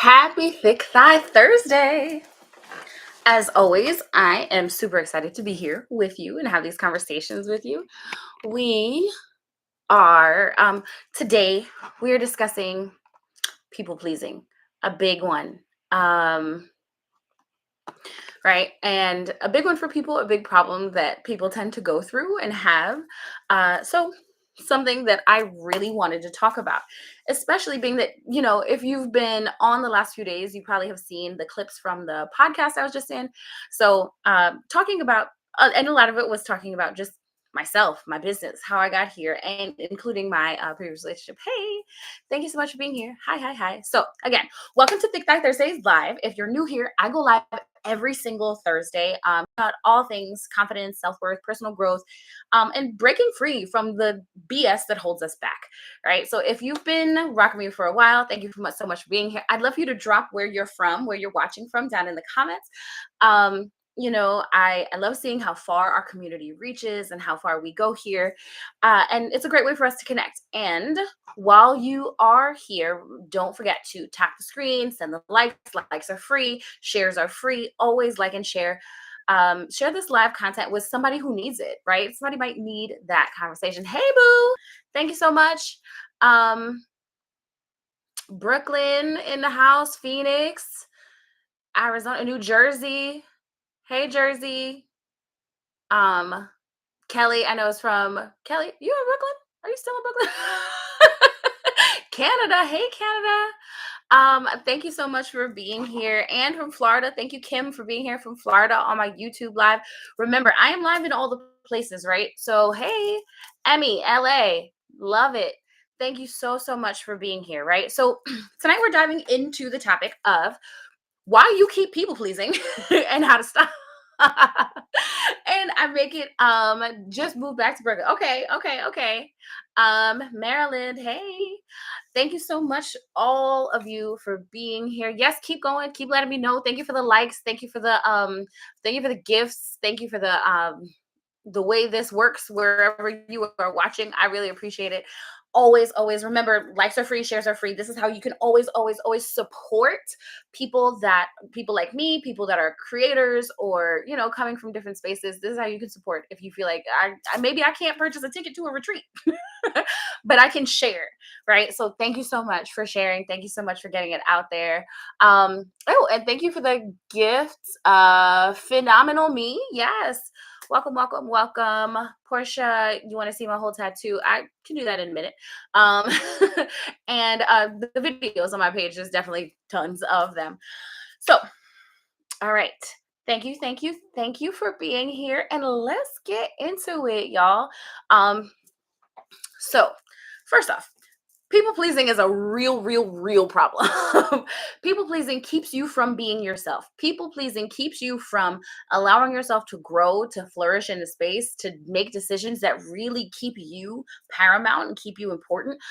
Happy Thick Thigh Thursday. As always, I am super excited to be here with you and have these conversations with you. We are, today, we are discussing people pleasing, a big one. Um, right? And a big one for people, a big problem that people tend to go through and have. So, something that I really wanted to talk about, especially being that, if you've been on the last few days, you probably have seen the clips from the podcast I was just in. So, talking about, and a lot of it was talking about just myself, my business, how I got here, and including my previous relationship. Hey, thank you so much for being here. Hi, hi, hi. So, again, welcome to Thick Thigh Thursdays live. If you're new here, I go live every single Thursday about all things confidence, self worth, personal growth, and breaking free from the BS that holds us back. Right. So if you've been rocking me for a while, thank you so much for being here. I'd love for you to drop where you're from, where you're watching from down in the comments. I love seeing how far our community reaches and how far we go here. And it's a great way for us to connect. And while you are here, don't forget to tap the screen, send the likes. Likes are free, shares are free. Always like and share. Share this live content with somebody who needs it, right? Somebody might need that conversation. Hey, boo. Thank you so much. Um, Brooklyn in the house, Phoenix, Arizona, New Jersey. Hey, Jersey. Um, Kelly, I know is from Kelly. You in Brooklyn? Are you still in Brooklyn? Canada. Hey, Canada. Thank you so much for being here. And from Florida, thank you, Kim, for being here from Florida on my YouTube live. Remember, I am live in all the places, right? So, hey, Emmy, LA, love it. Thank you so much for being here, right? So, tonight we're diving into the topic of why you keep people pleasing and how to stop. And I make it just move back to Brooklyn. Okay. Maryland, hey. Thank you so much, all of you, for being here. Yes, keep going, keep letting me know. Thank you for the likes. Thank you for the gifts. Thank you for the way this works wherever you are watching. I really appreciate it. Always remember, likes are free, shares are free. This is how you can always support people like me, people that are creators or coming from different spaces. This is how you can support if you feel like maybe I can't purchase a ticket to a retreat, but I can share, right? So thank you so much for sharing. Thank you so much for getting it out there. And thank you for the gifts. Phenomenal me, yes. Welcome. Portia, you want to see my whole tattoo? I can do that in a minute. Um, and the videos on my page, there's definitely tons of them. So, all right. Thank you for being here. And let's get into it, y'all. So, first off, people pleasing is a real problem. People pleasing keeps you from being yourself. People pleasing keeps you from allowing yourself to grow, to flourish in a space, to make decisions that really keep you paramount and keep you important.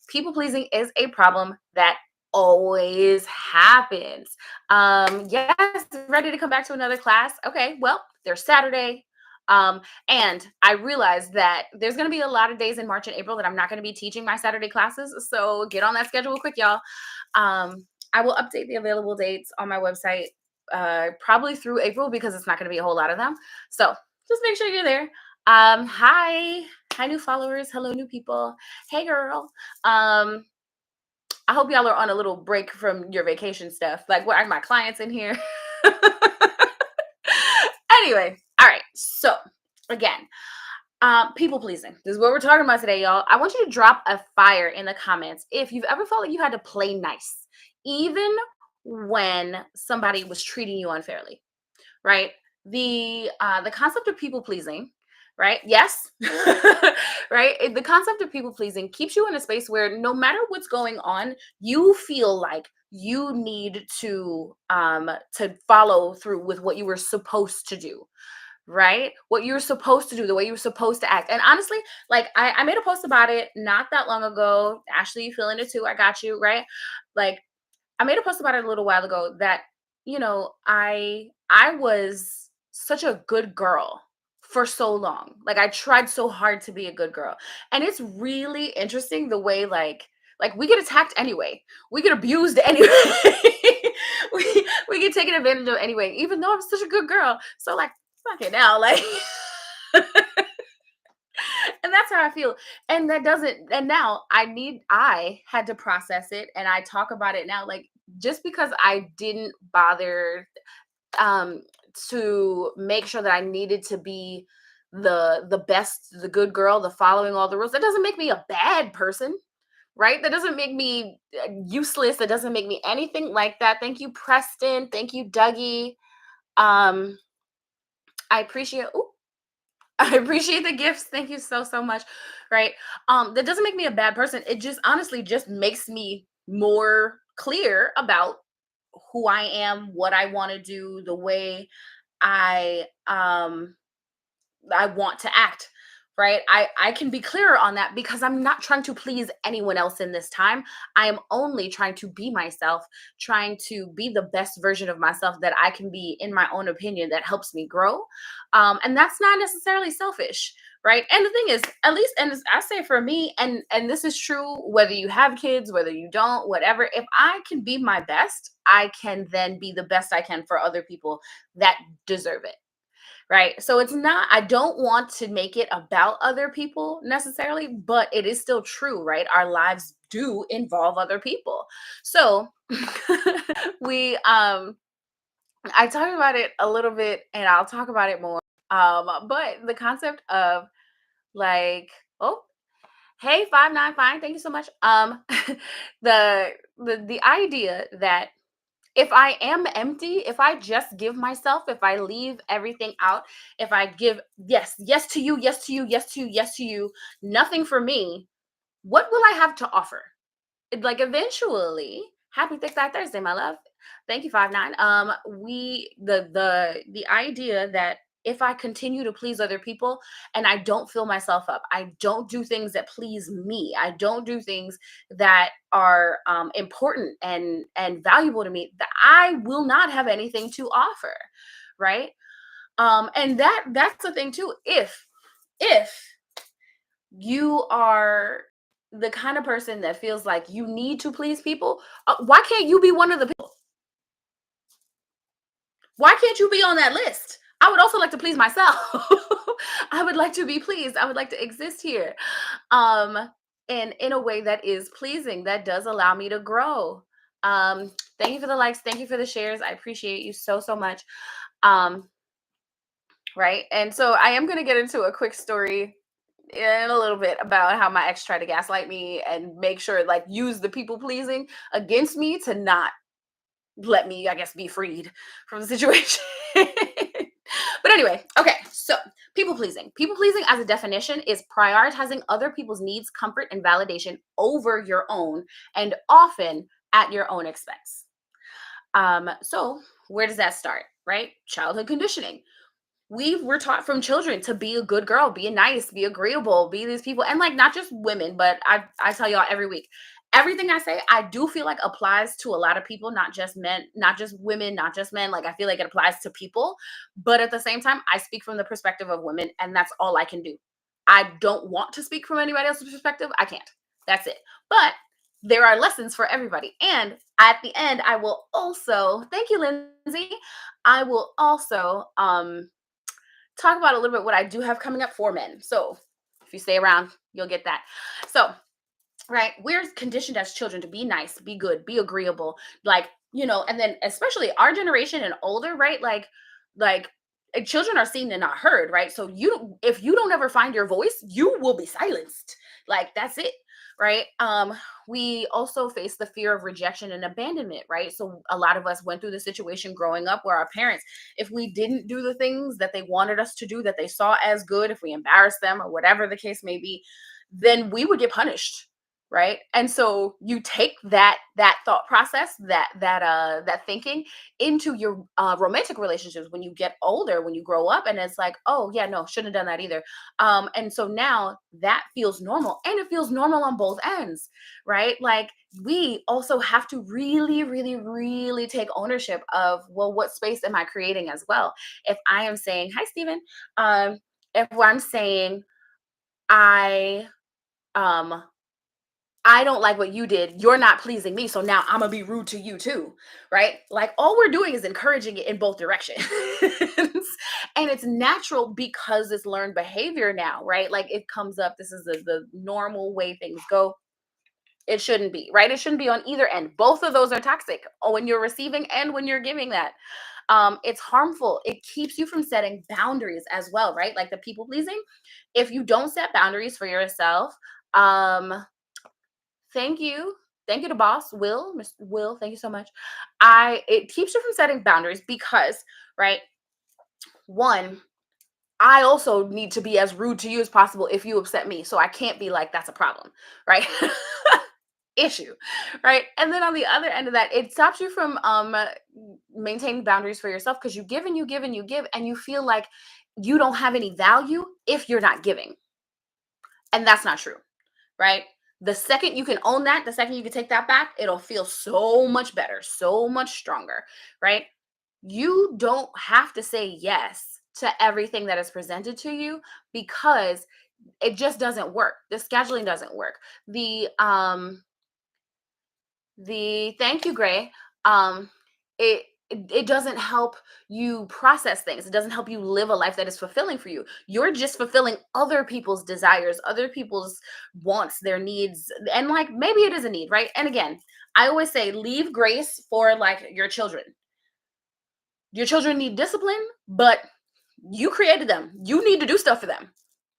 People pleasing is a problem that always happens. Yes, ready to come back to another class? Okay, well, there's Saturday. And I realized that there's going to be a lot of days in March and April that I'm not going to be teaching my Saturday classes. So get on that schedule quick, y'all. I will update the available dates on my website probably through April because it's not going to be a whole lot of them. So just make sure you're there. Hi, new followers. Hello, new people. Hey, girl. I hope y'all are on a little break from your vacation stuff. Like, what are my clients in here? Anyway, all right. So again, people pleasing. This is what we're talking about today, y'all. I want you to drop a fire in the comments if you've ever felt like you had to play nice, even when somebody was treating you unfairly, right? The concept of people pleasing, right? Yes, right. The concept of people pleasing keeps you in a space where no matter what's going on, you feel like you need to follow through with what you were supposed to do, right? What you're supposed to do, the way you're supposed to act. And honestly, like I made a post about it not that long ago. Ashley, you feeling it too? I got you, right? Like I made a post about it a little while ago that, I was such a good girl for so long. Like I tried so hard to be a good girl. And it's really interesting the way like Like we get attacked anyway. We get abused anyway. we get taken advantage of anyway, even though I'm such a good girl. So like fuck it now. Like and that's how I feel. And that doesn't and now I had to process it and I talk about it now. Like just because I didn't bother um to make sure that I needed to be the best, the good girl, the following all the rules, that doesn't make me a bad person, right? That doesn't make me useless. That doesn't make me anything like that. Thank you, Preston. Thank you, Dougie. Um, I appreciate. Ooh, I appreciate the gifts. Thank you so much. Right. That doesn't make me a bad person. It just honestly just makes me more clear about who I am, what I want to do, the way I I want to act, right? I can be clearer on that because I'm not trying to please anyone else in this time. I am only trying to be myself, trying to be the best version of myself that I can be in my own opinion that helps me grow. And that's not necessarily selfish, right? And the thing is, at least and I say for me and this is true whether you have kids, whether you don't, whatever, if I can be my best, I can then be the best I can for other people that deserve it, right? So it's not, I don't want to make it about other people necessarily, but it is still true, right? Our lives do involve other people. So we I talked about it a little bit and I'll talk about it more. But the concept of like, oh, hey, 595, thank you so much. The the idea that if I am empty, if I just give myself, if I leave everything out, if I give yes to you, yes to you, yes to you, yes to you, nothing for me, what will I have to offer? Like eventually, happy Thick Thigh Thursday, my love. Thank you, 5 9. We the idea that if I continue to please other people and I don't fill myself up, I don't do things that please me, I don't do things that are important and valuable to me, that I will not have anything to offer, right? And that's the thing too. If you are the kind of person that feels like you need to please people, why can't you be one of the people? Why can't you be on that list? I would also like to please myself. I would like to be pleased. I would like to exist here. Um, and in a way that is pleasing, that does allow me to grow. Thank you for the likes. Thank you for the shares. I appreciate you so much. Um, right. And so I am going to get into a quick story in a little bit about how my ex tried to gaslight me and make sure like use the people pleasing against me to not let me, I guess, be freed from the situation. But anyway, okay, so people pleasing. People pleasing as a definition is prioritizing other people's needs, comfort, and validation over your own, and often at your own expense. So where does that start? Right? Childhood conditioning. We were taught from children to be a good girl, be nice, be agreeable, be these people, and like not just women, but I tell y'all every week, everything I say, I do feel like applies to a lot of people, not just men, not just women, not just men. Like I feel like it applies to people, but at the same time, I speak from the perspective of women, and that's all I can do. I don't want to speak from anybody else's perspective. I can't. That's it. But there are lessons for everybody, and at the end, I will also thank you, Lindsay. I will also talk about a little bit what I do have coming up for men. So if you stay around, you'll get that. So, right, we're conditioned as children to be nice, be good, be agreeable, like, and then especially our generation and older, right? Like children are seen and not heard, right? So if you don't ever find your voice, you will be silenced. Like that's it, right? We also face the fear of rejection and abandonment, right? So a lot of us went through the situation growing up where our parents, if we didn't do the things that they wanted us to do, that they saw as good, if we embarrassed them or whatever the case may be, then we would get punished, right? And so you take that thought process, that thinking into your romantic relationships when you get older, when you grow up, and it's like, oh yeah, no, shouldn't have done that either. And so now that feels normal, and it feels normal on both ends, right? Like we also have to really take ownership of, well, what space am I creating as well? If I am saying, hi Stephen, if I'm saying I um I don't like what you did. You're not pleasing me. So now I'm going to be rude to you too. Right. Like all we're doing is encouraging it in both directions. And it's natural because it's learned behavior now. Right. Like it comes up. This is the normal way things go. It shouldn't be. Right. It shouldn't be on either end. Both of those are toxic when you're receiving and when you're giving that. It's harmful. It keeps you from setting boundaries as well. Right. Like the people pleasing. If you don't set boundaries for yourself, um, thank you. Thank you to boss Will, Mr. Will. Thank you so much. I It keeps you from setting boundaries because, right? One, I also need to be as rude to you as possible if you upset me. So I can't be like that's a problem, right? Issue, right? And then on the other end of that, it stops you from maintaining boundaries for yourself because you give and you give and you give and you feel like you don't have any value if you're not giving. And that's not true, right? The second you can own that, the second you can take that back, it'll feel so much better, so much stronger, right? You don't have to say yes to everything that is presented to you because it just doesn't work. The scheduling doesn't work. The thank you, Gray. It doesn't help you process things. It doesn't help you live a life that is fulfilling for you. You're just fulfilling other people's desires, other people's wants, their needs, and like maybe it is a need, right? And again, I always say leave grace for like your children. Your children need discipline, but you created them. You need to do stuff for them.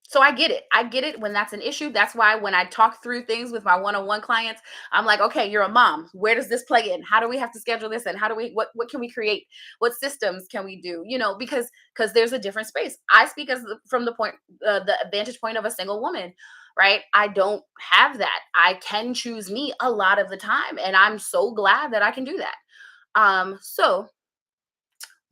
So I get it. I get it when that's an issue. That's why when I talk through things with my one-on-one clients, I'm like, okay, you're a mom. Where does this play in? How do we have to schedule this? And how do we what can we create? What systems can we do? Because there's a different space. I speak from the vantage point of a single woman, right? I don't have that. I can choose me a lot of the time, and I'm so glad that I can do that. So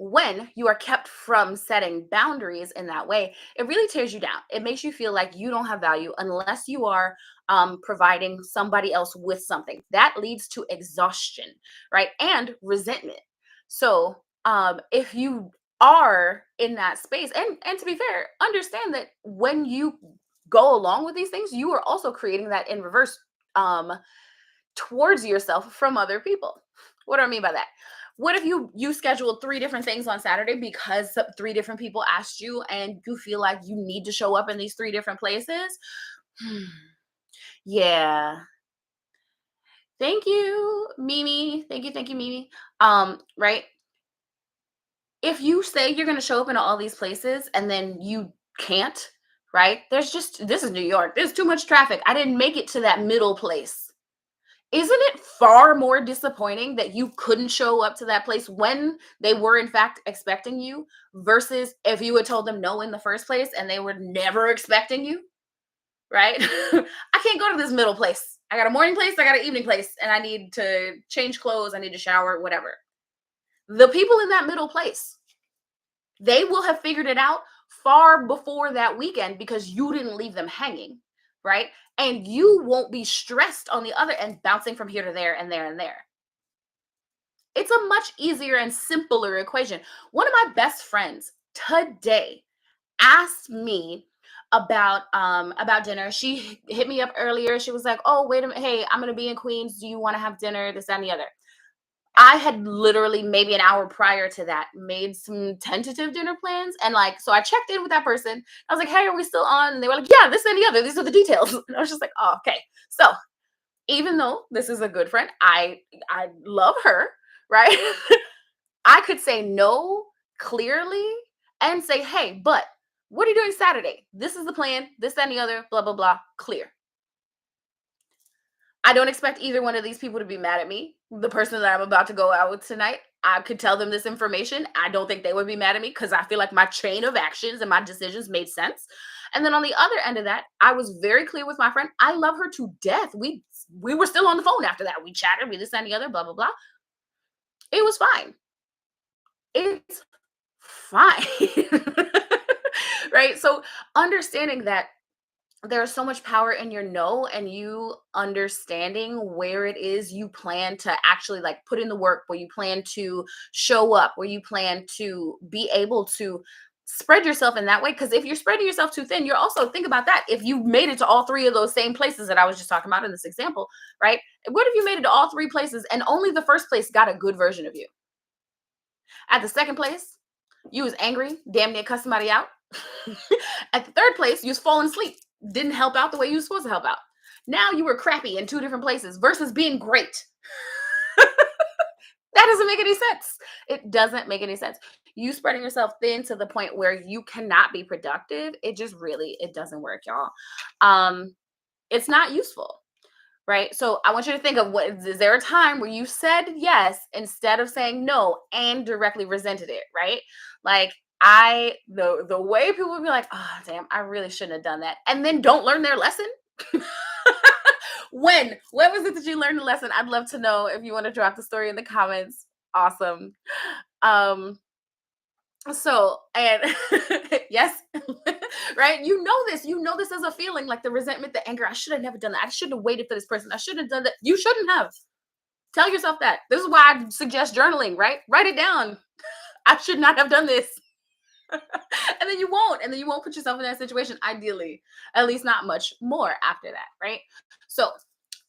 when you are kept from setting boundaries in that way, it really tears you down. It makes you feel like you don't have value unless you are providing somebody else with something. That leads to exhaustion, right? And resentment. So if you are in that space, and to be fair, understand that when you go along with these things, you are also creating that in reverse um, towards yourself from other people. What do I mean by that? What if you scheduled three different things on Saturday because three different people asked you and you feel like you need to show up in these three different places? Yeah. Thank you, Mimi. Thank you, Mimi. Right? If you say you're going to show up in all these places and then you can't, right? This is New York. There's too much traffic. I didn't make it to that middle place. Isn't it far more disappointing that you couldn't show up to that place when they were in fact expecting you versus if you had told them no in the first place and they were never expecting you, right? I can't go to this middle place. I got a morning place, I got an evening place, and I need to change clothes, I need to shower, whatever. The people in that middle place, they will have figured it out far before that weekend because you didn't leave them hanging, right? And you won't be stressed on the other end, bouncing from here to there and there and there. It's a much easier and simpler equation. One of my best friends today asked me about dinner. She hit me up earlier. She was like, "Oh, wait a minute. Hey, I'm gonna be in Queens. Do you want to have dinner? This, that, and the other." I had literally maybe an hour prior to that made some tentative dinner plans. And like, so I checked in with that person. I was like, "Hey, are we still on?" And they were like, "Yeah, this and the other. These are the details." And I was just like, "Oh, okay." So even though this is a good friend, I love her, right? I could say no clearly and say, "Hey, but what are you doing Saturday? This is the plan, this, that, and the other, blah, blah, blah, clear." I don't expect either one of these people to be mad at me. The person that I'm about to go out with tonight, I could tell them this information. I don't think they would be mad at me because I feel like my chain of actions and my decisions made sense. And then on the other end of that, I was very clear with my friend. I love her to death. We were still on the phone after that. We chatted, we this and the other, blah blah blah. It was fine. It's fine. Right? So understanding that there's so much power in your no and you understanding where it is you plan to actually like put in the work, where you plan to show up, where you plan to be able to spread yourself in that way. Because if you're spreading yourself too thin, you're also, think about that. If you made it to all three of those same places that I was just talking about in this example, right? What if you made it to all three places and only the first place got a good version of you? At the second place, you was angry, damn near cuss somebody out. At the third place, you was falling asleep, didn't help out the way you were supposed to help out. Now you were crappy in two different places versus being great. That doesn't make any sense. It doesn't make any sense. You spreading yourself thin to the point where you cannot be productive, it just really, it doesn't work, y'all. It's not useful, right? So I want you to think of, what is there a time where you said yes instead of saying no and directly resented it, right? Like, the way people would be like, oh damn, I really shouldn't have done that, and then don't learn their lesson. When was it that you learned the lesson? I'd love to know. If you want to drop the story in the comments, awesome. um so, and yes, right, you know this as a feeling, like the resentment, the anger. I should have never done that. I shouldn't have waited for this person. I shouldn't have done that. You shouldn't have. Tell yourself that. This is why I suggest journaling, right? Write it down. I should not have done this. And then you won't, put yourself in that situation, ideally, at least not much more after that, right? So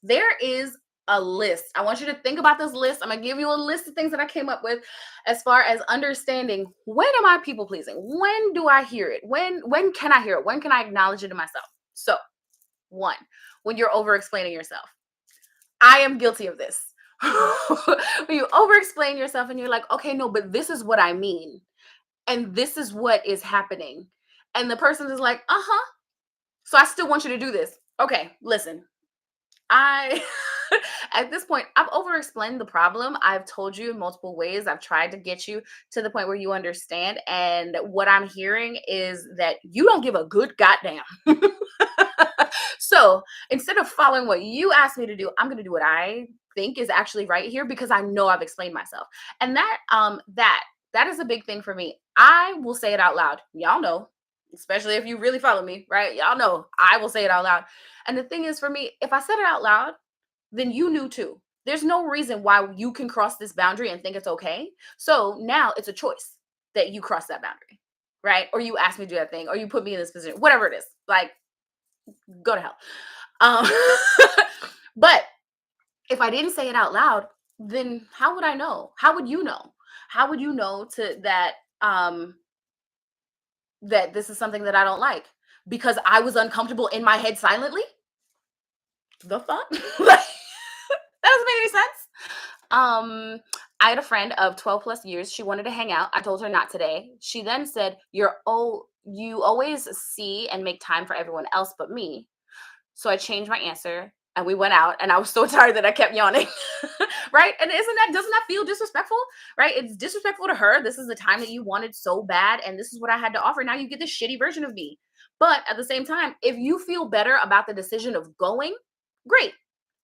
there is a list. I want you to think about this list. I'm gonna give you a list of things that I came up with as far as understanding, when am I people pleasing? When do I hear it? When can I hear it? When can I acknowledge it in myself? So, one, when you're over explaining yourself. I am guilty of this. When you over explain yourself and you're like, okay, no, but this is what I mean, and this is what is happening. And the person is like, uh-huh. So I still want you to do this. Okay, listen. I At this point, I've over explained the problem. I've told you in multiple ways. I've tried to get you to the point where you understand. And what I'm hearing is that you don't give a good goddamn. So instead of following what you asked me to do, I'm going to do what I think is actually right here, because I know I've explained myself. And that is a big thing for me. I will say it out loud. Y'all know, especially if you really follow me, right? Y'all know I will say it out loud. And the thing is, for me, if I said it out loud, then you knew too. There's no reason why you can cross this boundary and think it's okay. So now it's a choice that you cross that boundary, right? Or you ask me to do that thing, or you put me in this position, whatever it is. Like, go to hell. Um, but if I didn't say it out loud, then how would I know? How would you know? How would you know that this is something that I don't like? Because I was uncomfortable in my head silently? The fuck? Like, that doesn't make any sense. I had a friend of 12 plus years. She wanted to hang out. I told her not today. She then said, you always see and make time for everyone else but me. So I changed my answer and we went out, and I was so tired that I kept yawning. Right? And doesn't that feel disrespectful? Right? It's disrespectful to her. This is the time that you wanted so bad, and this is what I had to offer. Now you get this shitty version of me. But at the same time, if you feel better about the decision of going, great.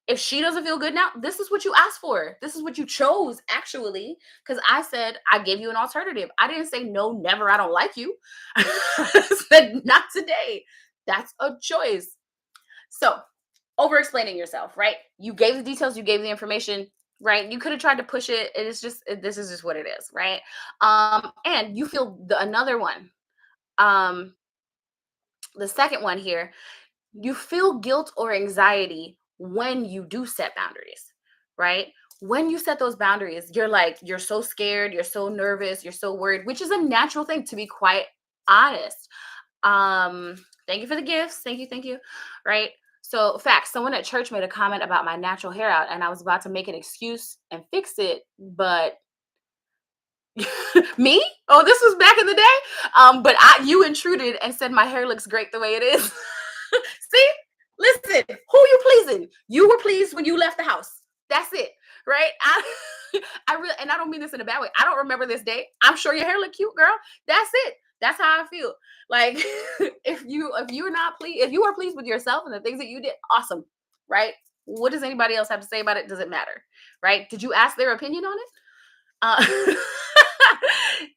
If she doesn't feel good now, this is what you asked for. This is what you chose, actually. Because I said, I gave you an alternative. I didn't say, no, never, I don't like you. I said, not today. That's a choice. So, over explaining yourself, right? You gave the details, you gave the information, right? You could have tried to push it. This is just what it is, right? And you feel another one. The second one here, you feel guilt or anxiety when you do set boundaries, right? When you set those boundaries, you're so scared, you're so nervous, you're so worried, which is a natural thing, to be quite honest. Thank you for the gifts. Thank you. Right. So, facts, someone at church made a comment about my natural hair out, and I was about to make an excuse and fix it, but me? Oh, this was back in the day. But you intruded and said my hair looks great the way it is. See, listen, who you pleasing? You were pleased when you left the house. That's it, right? I really, and I don't mean this in a bad way. I don't remember this day. I'm sure your hair look cute, girl. That's it. That's how I feel. Like, if you are pleased with yourself and the things that you did, awesome, right? What does anybody else have to say about it? Does it matter, right? Did you ask their opinion on it?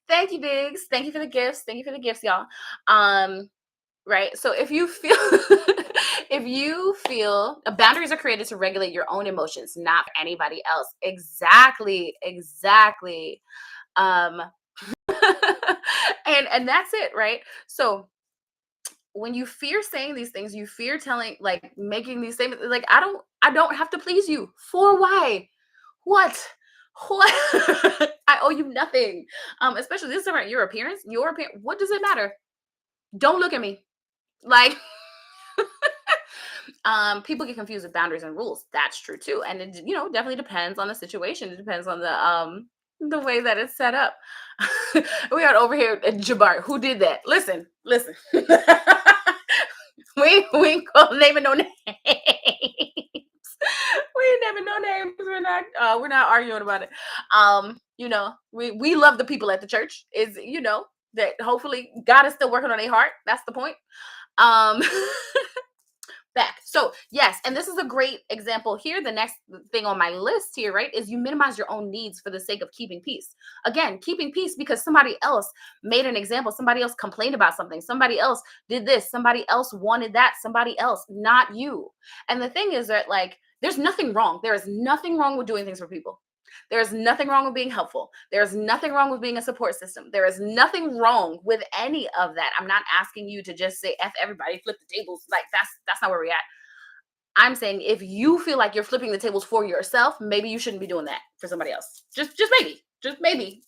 Thank you, Diggs. Thank you for the gifts. Thank you for the gifts, y'all. Right. So if you feel boundaries are created to regulate your own emotions, not for anybody else. Exactly. And and that's it, right? So when you fear saying these things, you fear telling, like making these statements, like I don't have to please you. For why? What? What? I owe you nothing. Especially this is about your appearance. Your appearance. What does it matter? Don't look at me. Like people get confused with boundaries and rules. That's true too. And it, definitely depends on the situation. It depends on the way that it's set up. We got over here at Jabbar. Who did that? Listen, listen. We ain't call naming no names. We ain't naming no names. We're not arguing about it. We love the people at the church. Is that hopefully God is still working on their heart. That's the point. Um back. So yes, and this is a great example here. The next thing on my list here, right, is you minimize your own needs for the sake of keeping peace. Again, keeping peace because somebody else made an example, somebody else complained about something, somebody else did this, somebody else wanted that, somebody else, not you. And the thing is that, like, there's nothing wrong. There is nothing wrong with doing things for people. There's nothing wrong with being helpful. There's nothing wrong with being a support system. There is nothing wrong with any of that. I'm not asking you to just say F everybody, flip the tables. Like that's not where we're at. I'm saying if you feel like you're flipping the tables for yourself, maybe you shouldn't be doing that for somebody else. Just maybe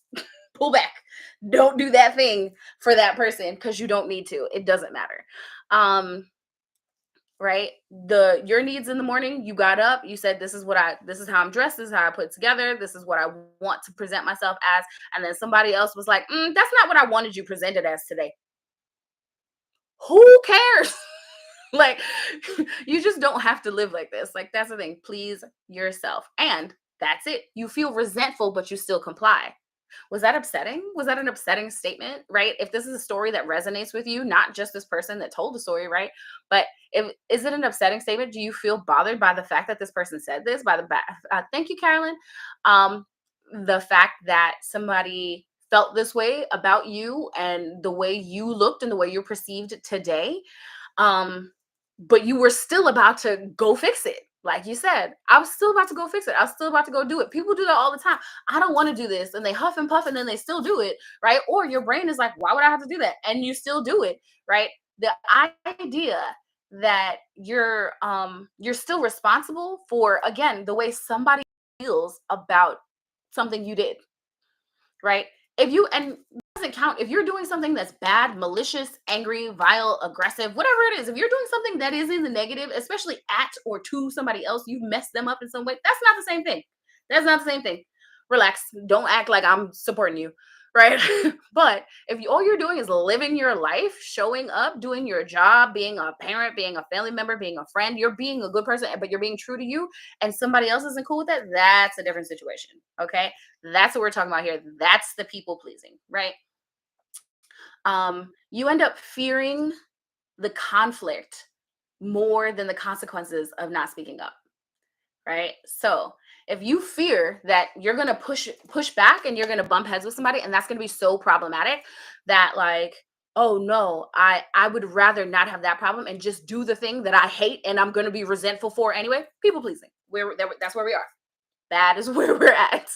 pull back. Don't do that thing for that person because you don't need to. It doesn't matter. Um, right? Your needs in the morning, you got up, you said this is how I'm dressed, this is how I put together, this is what I want to present myself as, and then somebody else was like, that's not what I wanted you presented as today. Who cares? Like, you just don't have to live like this. Like, that's the thing. Please yourself. And that's it. You feel resentful, but you still comply. Was that upsetting? Was that an upsetting statement? Right? If this is a story that resonates with you, not just this person that told the story, right? But if is it an upsetting statement? Do you feel bothered by the fact that this person said this? Thank you, Carolyn. Um, the fact that somebody felt this way about you and the way you looked and the way you're perceived today. But you were still about to go fix it. Like you said, I was still about to go fix it. I was still about to go do it. People do that all the time. I don't want to do this. And they huff and puff and then they still do it. Right. Or your brain is like, why would I have to do that? And you still do it. Right. The idea that you're still responsible for, again, the way somebody feels about something you did. Right. If you and doesn't count if you're doing something that's bad, malicious, angry, vile, aggressive, whatever it is. If you're doing something that is in the negative, especially at or to somebody else, you've messed them up in some way. That's not the same thing. That's not the same thing. Relax. Don't act like I'm supporting you, right? But if all you're doing is living your life, showing up, doing your job, being a parent, being a family member, being a friend, you're being a good person, but you're being true to you, and somebody else isn't cool with that, that's a different situation. Okay. That's what we're talking about here. That's the people pleasing, right? You end up fearing the conflict more than the consequences of not speaking up, right? So if you fear that you're gonna push back and you're gonna bump heads with somebody, and that's gonna be so problematic that, like, oh no, I would rather not have that problem and just do the thing that I hate and I'm gonna be resentful for anyway. People pleasing. That's where we are. That is where we're at.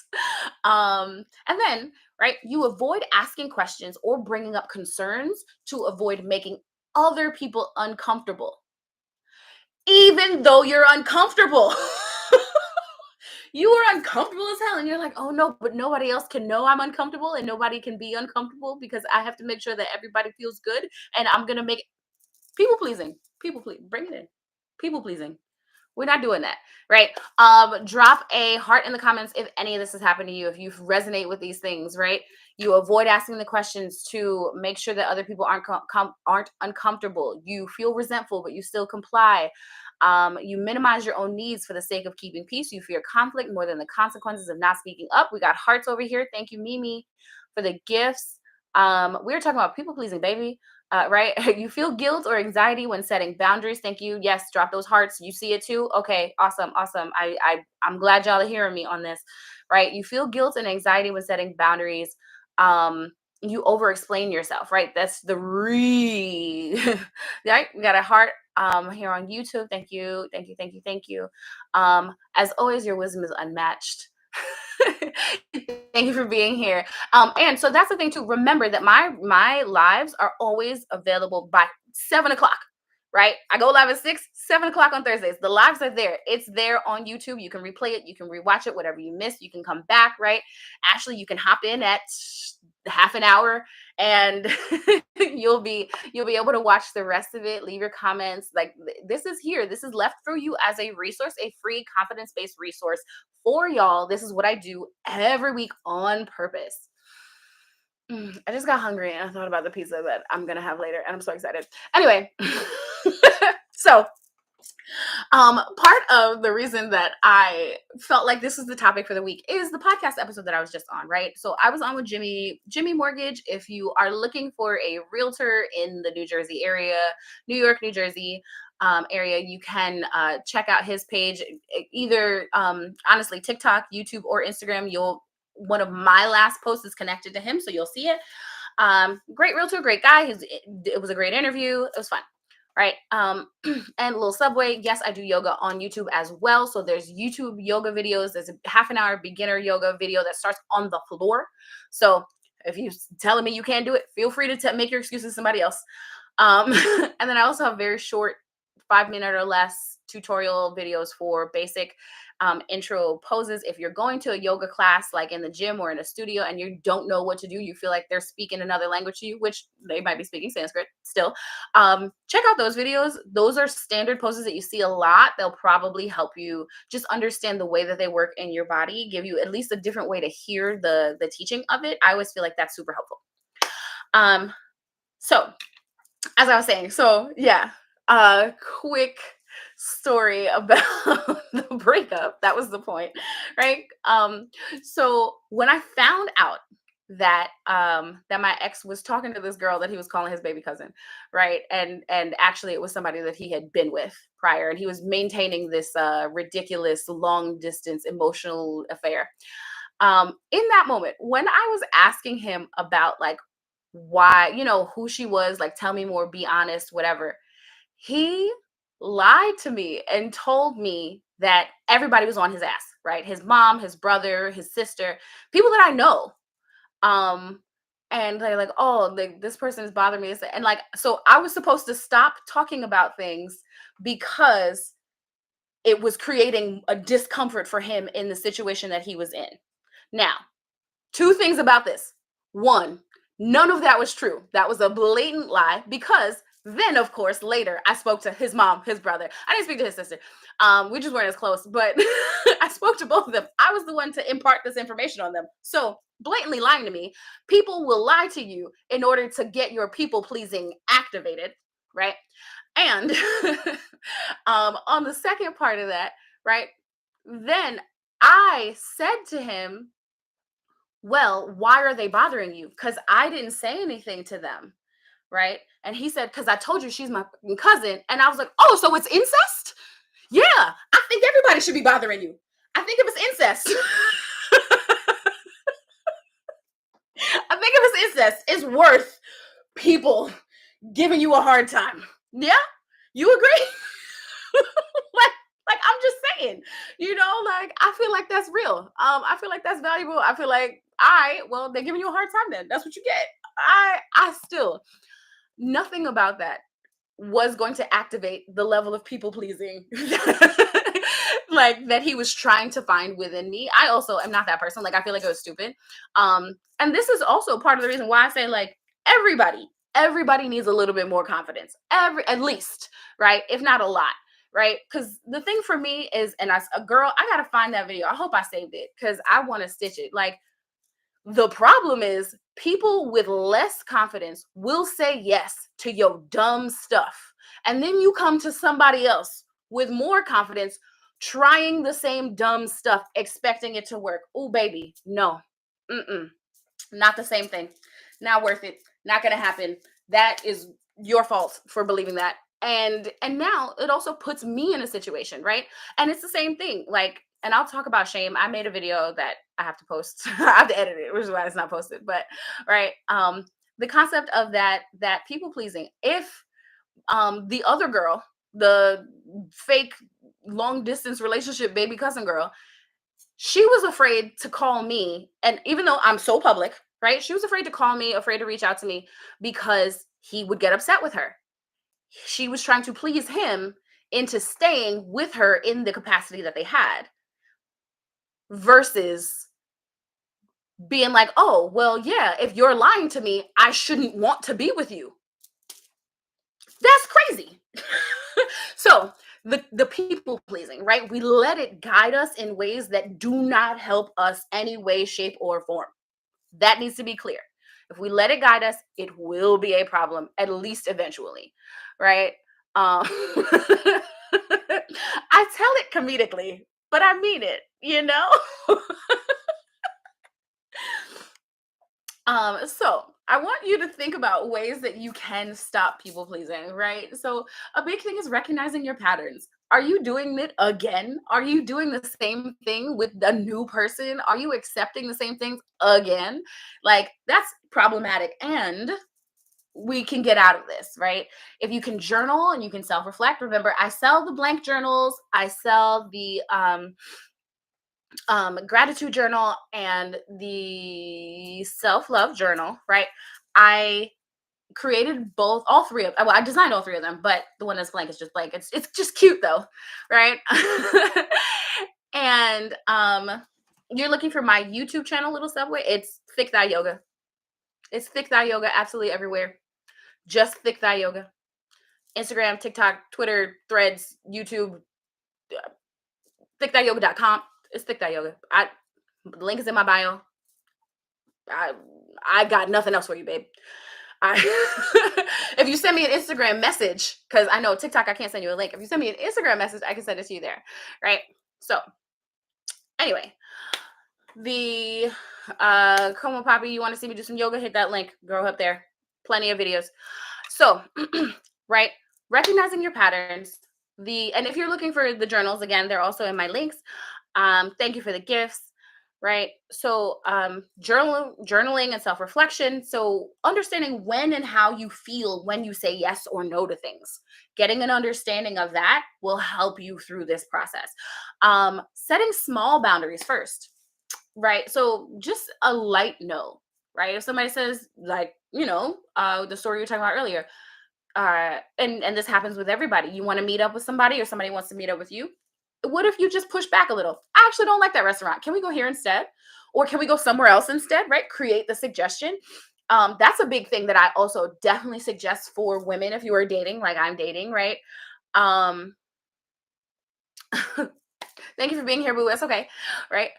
And then, right, you avoid asking questions or bringing up concerns to avoid making other people uncomfortable, even though you're uncomfortable. You are uncomfortable as hell, and you're like, oh no, but nobody else can know I'm uncomfortable, and nobody can be uncomfortable because I have to make sure that everybody feels good, and I'm gonna make people pleasing. People please, bring it in. People pleasing. We're not doing that, right? Drop a heart in the comments if any of this has happened to you, if you resonate with these things, right? You avoid asking the questions to make sure that other people aren't uncomfortable. You feel resentful, but you still comply. You minimize your own needs for the sake of keeping peace. You fear conflict more than the consequences of not speaking up. We got hearts over here. Thank you, Mimi, for the gifts. We were talking about people pleasing, baby. Right? You feel guilt or anxiety when setting boundaries. Thank you. Yes, drop those hearts. You see it too. Okay, awesome, awesome. I'm glad y'all are hearing me on this. Right? You feel guilt and anxiety when setting boundaries. You over explain yourself. Right? That's the right. We got a heart here on YouTube. Thank you, thank you, thank you, thank you. As always, your wisdom is unmatched. Thank you for being here. And so that's the thing too. Remember that my lives are always available by 7 o'clock. Right? I go live at 7 o'clock on Thursdays. The lives are there. It's there on YouTube. You can replay it, you can rewatch it, whatever you missed, you can come back, right? Ashley, you can hop in at half an hour and you'll be able to watch the rest of it, leave your comments. Like this is here. This is left for you as a resource, a free confidence-based resource for y'all. This is what I do every week on purpose. I just got hungry and I thought about the pizza that I'm gonna have later, and I'm so excited. Anyway, so part of the reason that I felt like this is the topic for the week is the podcast episode that I was just on, right? So I was on with Jimmy Mortgage. If you are looking for a realtor in the New Jersey area, New York, New Jersey area, you can check out his page, either honestly TikTok, YouTube, or Instagram. One of my last posts is connected to him, so you'll see it. Great realtor, great guy. It was a great interview. It was fun. Right. And little subway. Yes, I do yoga on YouTube as well. So there's YouTube yoga videos. There's a half an hour beginner yoga video that starts on the floor. So if you're telling me you can't do it, feel free to make your excuses to somebody else. And then I also have very short 5-minute or less tutorial videos for basic intro poses. If you're going to a yoga class, like in the gym or in a studio, and you don't know what to do, you feel like they're speaking another language to you, which they might be speaking Sanskrit still, check out those videos. Those are standard poses that you see a lot. They'll probably help you just understand the way that they work in your body, give you at least a different way to hear the teaching of it. I always feel like that's super helpful. So as I was saying, so yeah, quick story about the breakup. That was the point, right? So when I found out that that my ex was talking to this girl that he was calling his baby cousin, right? And actually it was somebody that he had been with prior, and he was maintaining this ridiculous long distance emotional affair. In that moment, when I was asking him about like why, who she was, like tell me more, be honest, whatever, he lied to me and told me that everybody was on his ass, right? His mom, his brother, his sister, people that I know. Um, and they're like, oh, this person is bothering me. And like, so I was supposed to stop talking about things because it was creating a discomfort for him in the situation that he was in. Now, two things about this. One, none of that was true. That was a blatant lie, because then, of course, later I spoke to his mom, his brother. I didn't speak to his sister. We just weren't as close, but I spoke to both of them. I was the one to impart this information on them. So blatantly lying to me, people will lie to you in order to get your people pleasing activated, right? And on the second part of that, right? Then I said to him, well, why are they bothering you? Because I didn't say anything to them. Right. And he said, because I told you she's my cousin. And I was like, oh, so it's incest? Yeah. I think everybody should be bothering you. I think if it's incest, I think if it's incest, it's worth people giving you a hard time. Yeah. You agree? like I'm just saying, like I feel like that's real. I feel like that's valuable. I feel like well, they're giving you a hard time then. That's what you get. I still, nothing about that was going to activate the level of people pleasing like that he was trying to find within me. I also am not that person. Like I feel like it was stupid. And this is also part of the reason why I say like everybody needs a little bit more confidence. At least, right? If not a lot. Right. Because the thing for me is, and as a girl, I gotta find that video. I hope I saved it because I want to stitch it. Like the problem is people with less confidence will say yes to your dumb stuff. And then you come to somebody else with more confidence trying the same dumb stuff, expecting it to work. Oh, baby, no. Not the same thing. Not worth it. Not going to happen. That is your fault for believing that. And now it also puts me in a situation, right? And it's the same thing. Like, and I'll talk about shame. I made a video that I have to post. I have to edit it, which is why it's not posted. But right, the concept of that people pleasing. If the other girl, the fake long distance relationship baby cousin girl, She was afraid to call me, and even though I'm so public, right? She was afraid to call me, afraid to reach out to me because he would get upset with her. She was trying to please him into staying with her in the capacity that they had versus being like, "Oh, well, yeah, if you're lying to me, I shouldn't want to be with you." That's crazy. So, the people pleasing, right? We let it guide us in ways that do not help us any way, shape, or form. That needs to be clear. If we let it guide us, it will be a problem, at least eventually, right? I tell it comedically, but I mean it, you know? So I want you to think about ways that you can stop people pleasing, right? So a big thing is recognizing your patterns. Are you doing it again? Are you doing the same thing with a new person? Are you accepting the same things again? Like that's problematic. And we can get out of this, right? If you can journal and you can self-reflect, remember I sell the blank journals, I sell the gratitude journal and the self-love journal, right? I created both, all three of well, I designed all three of them, but the one that's blank is just blank. It's just cute though, right? And you're looking for my YouTube channel, Little Subway. It's Thick Thigh Yoga. It's Thick Thigh Yoga absolutely everywhere. Just Thick Thigh Yoga. Instagram, TikTok, Twitter, Threads, YouTube, thickthighyoga.com. It's Thick Thigh Yoga. The link is in my bio. I I got nothing else for you, babe. I if you send me an Instagram message, because I know TikTok, I can't send you a link. If you send me an Instagram message, I can send it to you there. Right. So anyway, the Como Poppy, you want to see me do some yoga? Hit that link. Go up there. Plenty of videos. So right, recognizing your patterns. And if you're looking for the journals, again, they're also in my links. Thank you for the gifts. Right. So journaling and self-reflection. So understanding when and how you feel when you say yes or no to things. Getting an understanding of that will help you through this process. Setting small boundaries first. Right. So just a light no. Right. If somebody says, like, the story you were talking about earlier, and this happens with everybody. You want to meet up with somebody or somebody wants to meet up with you. What if you just push back a little? I actually don't like that restaurant. Can we go here instead? Or can we go somewhere else instead? Right? Create the suggestion. That's a big thing that I also definitely suggest for women if you are dating, like I'm dating, right? Um, Thank you for being here, boo. It's okay, right?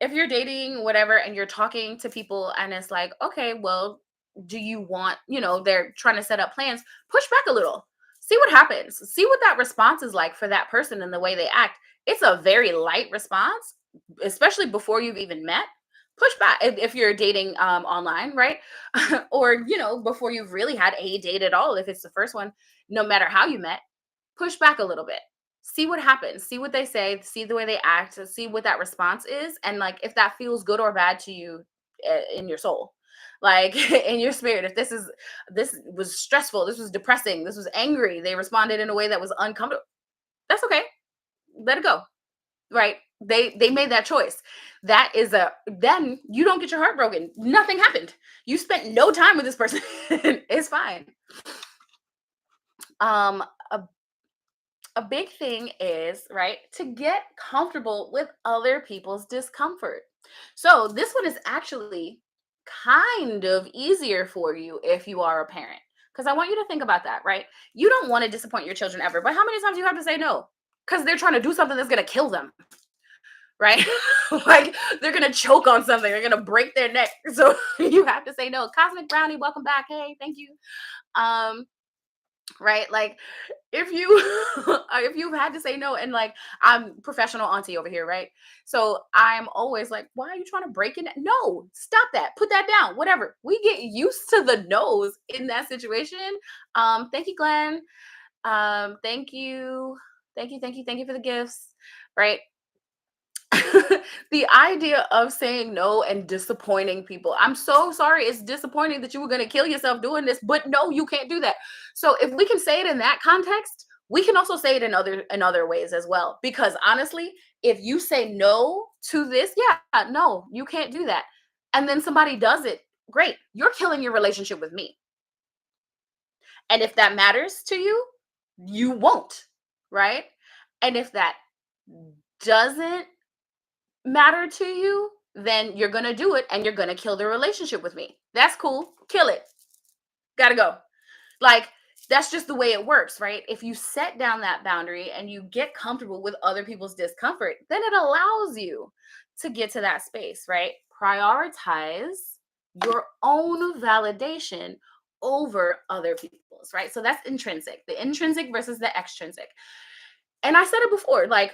If you're dating, whatever, and you're talking to people, and it's like, okay, well, do you want, they're trying to set up plans, push back a little, see what happens, see what that response is like for that person and the way they act. It's a very light response, especially before you've even met. Push back if you're dating online, right? Or, before you've really had a date at all, if it's the first one, no matter how you met, push back a little bit, see what happens, see what they say, see the way they act, see what that response is, and like if that feels good or bad to you, in your soul, like in your spirit. If this was stressful, this was depressing, this was angry, they responded in a way that was uncomfortable, that's okay. Let it go. Right? They made that choice. That is a Then you don't get your heart broken. Nothing happened. You spent no time with this person. It's fine. Um, a a big thing is, right, to get comfortable with other people's discomfort. So, this one is actually kind of easier for you if you are a parent. Because I want you to think about that, right? You don't want to disappoint your children ever, but how many times do you have to say no? Because they're trying to do something that's going to kill them, right? Like they're going to choke on something, they're going to break their neck. So, you have to say no. Cosmic Brownie, welcome back. Hey, thank you. Um, right? Like if you if you've had to say no, and like I'm professional auntie over here, right? So I'm always like, why are you trying to break it? No, stop that, put that down, whatever. We get used to the no's in that situation. Thank you, Glenn. Thank you, thank you for the gifts, right? The idea of saying no and disappointing people. I'm so sorry. It's disappointing that you were going to kill yourself doing this, but no, you can't do that. So if we can say it in that context, we can also say it in other ways as well. Because honestly, if you say no to this, yeah, no, you can't do that. And then somebody does it, great. You're killing your relationship with me. And if that matters to you, you won't, right? And if that doesn't matter to you, then you're going to do it and you're going to kill the relationship with me. That's cool. Kill it. Got to go. Like, that's just the way it works, right? If you set down that boundary and you get comfortable with other people's discomfort, then it allows you to get to that space, right? Prioritize your own validation over other people's, right? So that's intrinsic, the intrinsic versus the extrinsic. And I said it before, like,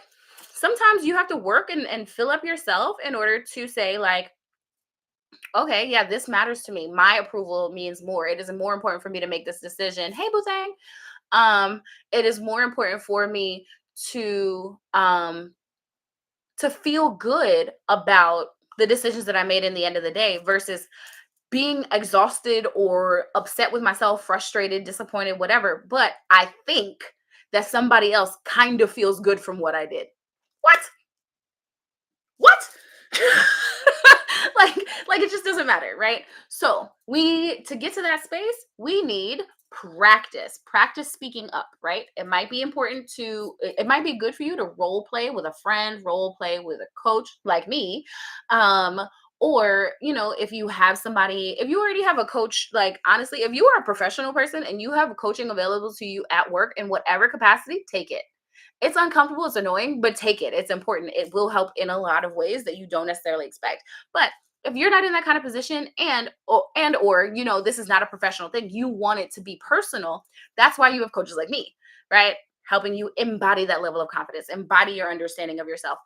sometimes you have to work and fill up yourself in order to say, like, okay, yeah, this matters to me. My approval means more. It is more important for me to make this decision. Hey, Butang. It is more important for me to feel good about the decisions that I made in the end of the day versus being exhausted or upset with myself, frustrated, disappointed, whatever. But I think that somebody else kind of feels good from what I did. What? What? like like it just doesn't matter, right? So we to get to that space, we need practice speaking up, right? It might be important to it might be good for you to role play with a friend, role play with a coach like me. Or if you have somebody, if you already have a coach, like, honestly, if you are a professional person and you have coaching available to you at work in whatever capacity, take it. It's uncomfortable, it's annoying, but take it. It's important. It will help in a lot of ways that you don't necessarily expect. But if you're not in that kind of position and or this is not a professional thing, you want it to be personal, that's why you have coaches like me, right? Helping you embody that level of confidence, embody your understanding of yourself.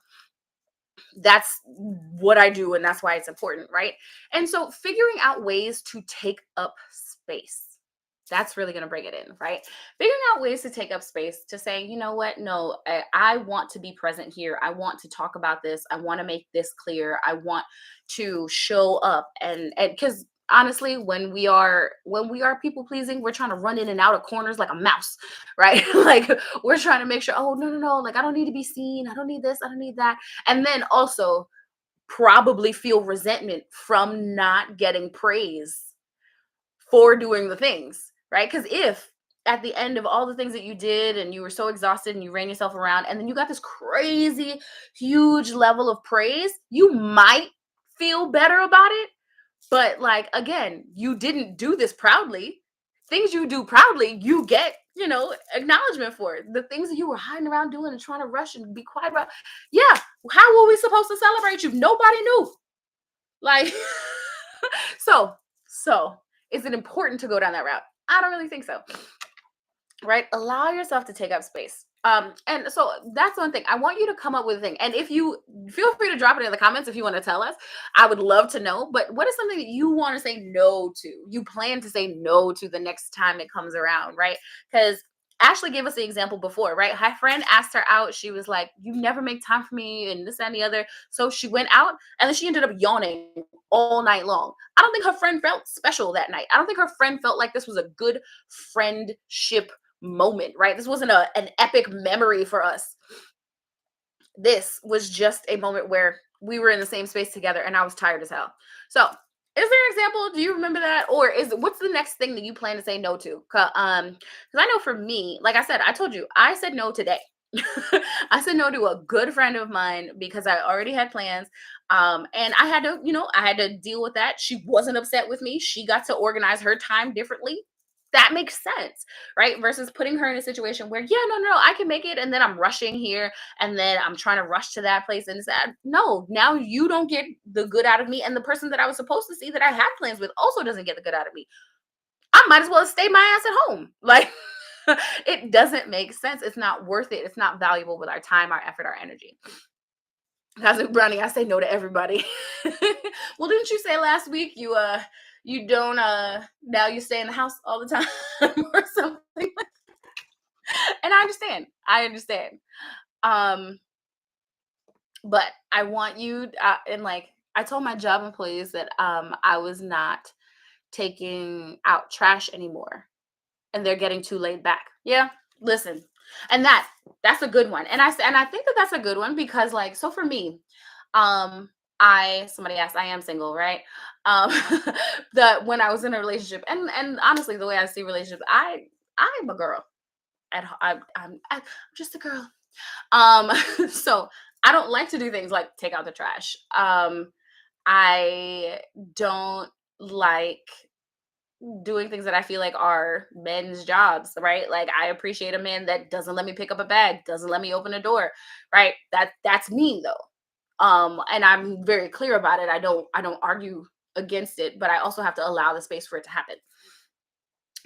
That's what I do, and that's why it's important, right? And so figuring out ways to take up space, that's really going to bring it in, right? Figuring out ways to take up space, to say, you know what, no, I want to be present here. I want to talk about this. I want to make this clear. I want to show up. And because honestly, when we are people pleasing, we're trying to run in and out of corners like a mouse, right? Like, we're trying to make sure, oh, no, no, no, like, I don't need to be seen, I don't need this, I don't need that. And then also probably feel resentment from not getting praise for doing the things, right? Because if at the end of all the things that you did and you were so exhausted and you ran yourself around and then you got this crazy huge level of praise, you might feel better about it. But, like, again, you didn't do this proudly. Things you do proudly, you get, acknowledgement for. The things that you were hiding around doing and trying to rush and be quiet about. Yeah. How were we supposed to celebrate you? Nobody knew. Like, so is it important to go down that route? I don't really think so. Right? Allow yourself to take up space. And so that's one thing. I want you to come up with a thing. And if you feel free to drop it in the comments if you want to tell us. I would love to know. But what is something that you want to say no to? You plan to say no to the next time it comes around, right? Because Ashley gave us the example before, right? Her friend asked her out. She was like, "You never make time for me," and this, that, and the other. So she went out and then she ended up yawning all night long. I don't think her friend felt special that night. I don't think her friend felt like this was a good friendship moment, right? This wasn't an epic memory for us. This was just a moment where we were in the same space together and I was tired as hell. So, is there an example? Do you remember that? Or what's the next thing that you plan to say no to? Because I know for me, like I said, I told you, I said no today. I said no to a good friend of mine because I already had plans. And I had to deal with that. She wasn't upset with me. She got to organize her time differently. That makes sense, right? Versus putting her in a situation where, yeah, no, no, no, I can make it. And then I'm rushing here and then I'm trying to rush to that place. And it's that, no, now you don't get the good out of me. And the person that I was supposed to see that I had plans with also doesn't get the good out of me. I might as well stay my ass at home. Like, it doesn't make sense. It's not worth it. It's not valuable with our time, our effort, our energy. How's it, Brownie? I say no to everybody. Well, didn't you say last week you don't now you stay in the house all the time or something? And I understand. I understand. Um, but I want you and, like, I told my job employees that I was not taking out trash anymore, and they're getting too laid back. Yeah, listen, and that's a good one. And I think that that's a good one because, like, so for me, Um, somebody asked, I am single, right? Um, that when I was in a relationship, and honestly, the way I see relationships, I'm a girl. I'm just a girl. Um, so I don't like to do things like take out the trash. I don't like doing things that I feel like are men's jobs, right? Like I appreciate a man that doesn't let me pick up a bag, doesn't let me open a door, right? That's me though. And I'm very clear about it. I don't argue against it, but I also have to allow the space for it to happen.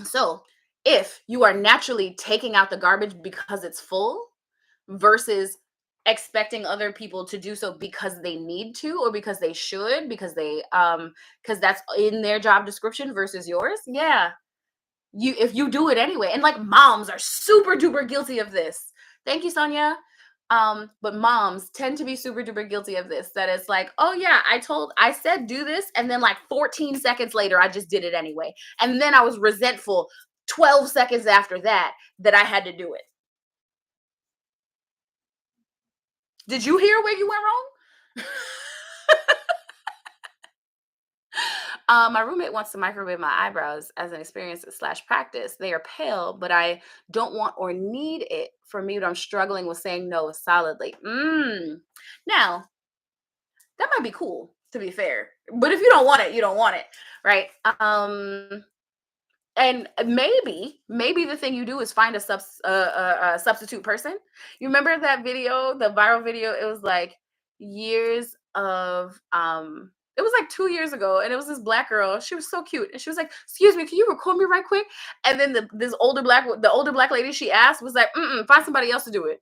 So, if you are naturally taking out the garbage because it's full versus expecting other people to do so because they need to or because they should because that's in their job description versus yours, yeah, you if you do it anyway, and like moms are super duper guilty of this. Thank you, Sonia. But moms tend to be super duper guilty of this, that it's like, oh yeah, I said do this, and then like 14 seconds later I just did it anyway, and then I was resentful 12 seconds after that I had to do it. Did you hear where you went wrong? My roommate wants to microwave my eyebrows as an experience slash practice. They are pale, but I don't want or need it for me, but I'm struggling with saying no solidly. Now, that might be cool, to be fair. But if you don't want it, you don't want it, right? And maybe the thing you do is find a substitute person. You remember that video, the viral video? It was like years of it was like 2 years ago, and it was this black girl. She was so cute, and she was like, "Excuse me, can you record me right quick?" And then the older black lady she asked was like, "Find somebody else to do it."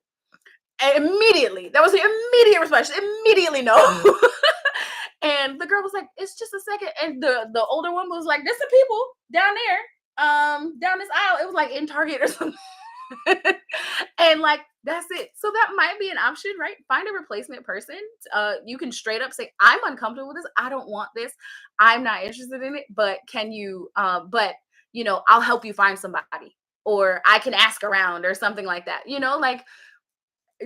And immediately, that was the immediate response. She immediately no. And the girl was like, "It's just a second." And the older one was like, "There's some people down there, down this aisle." It was like in Target or something. And like that's it. So that might be an option, right? Find a replacement person. You can straight up say, "I'm uncomfortable with this. I don't want this. I'm not interested in it. But can you? But I'll help you find somebody, or I can ask around, or something like that. Like